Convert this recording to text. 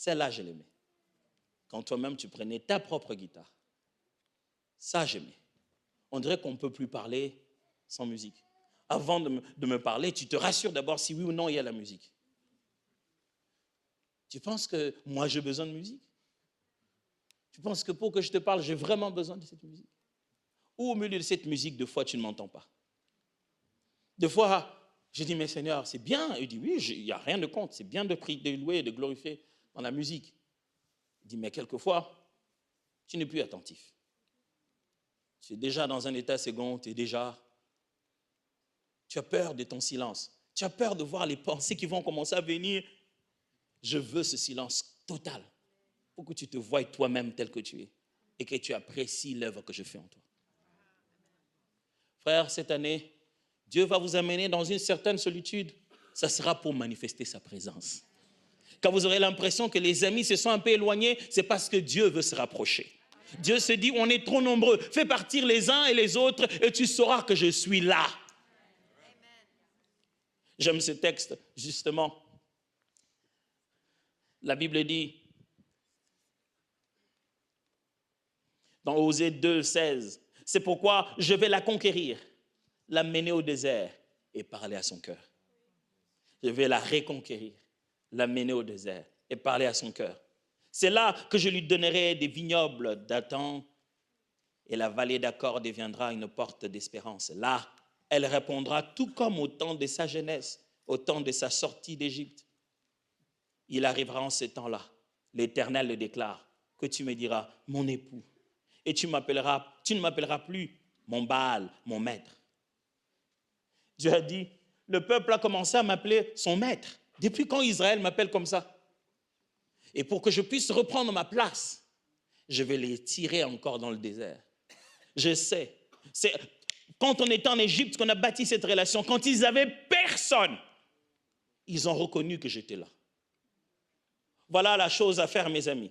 Celle-là, je l'aimais. Quand toi-même, tu prenais ta propre guitare. Ça, j'aimais. On dirait qu'on ne peut plus parler sans musique. Avant de me parler, tu te rassures d'abord si oui ou non il y a la musique. Tu penses que moi, j'ai besoin de musique? Tu penses que pour que je te parle, j'ai vraiment besoin de cette musique? Ou au milieu de cette musique, des fois, tu ne m'entends pas. Des fois, je dis, mais Seigneur, c'est bien. Il dit, oui, il n'y a rien de contre. C'est bien de prier, de louer, de glorifier dans la musique. Il dit, mais quelquefois, tu n'es plus attentif. Tu es déjà dans un état second, tu as peur de ton silence. Tu as peur de voir les pensées qui vont commencer à venir. Je veux ce silence total pour que tu te voies toi-même tel que tu es et que tu apprécies l'œuvre que je fais en toi. Frère, cette année, Dieu va vous amener dans une certaine solitude. Ça sera pour manifester sa présence. Quand vous aurez l'impression que les amis se sont un peu éloignés, c'est parce que Dieu veut se rapprocher. Dieu se dit, on est trop nombreux. Fais partir les uns et les autres et tu sauras que je suis là. J'aime ce texte, justement. La Bible dit, dans Osée 2, 16, c'est pourquoi je vais la conquérir, la mener au désert et parler à son cœur. Je vais la reconquérir, la mener au désert et parler à son cœur. C'est là que je lui donnerai des vignobles d'Athan et la vallée d'Accor deviendra une porte d'espérance. Là, elle répondra tout comme au temps de sa jeunesse, au temps de sa sortie d'Égypte. Il arrivera en ce temps-là, l'Éternel le déclare, que tu me diras, mon époux, et tu ne m'appelleras plus mon Baal, mon maître. Dieu a dit, le peuple a commencé à m'appeler son maître. Depuis quand Israël m'appelle comme ça? Et pour que je puisse reprendre ma place, je vais les tirer encore dans le désert. Je sais. C'est quand on était en Égypte qu'on a bâti cette relation. Quand ils n'avaient personne, ils ont reconnu que j'étais là. Voilà la chose à faire, mes amis.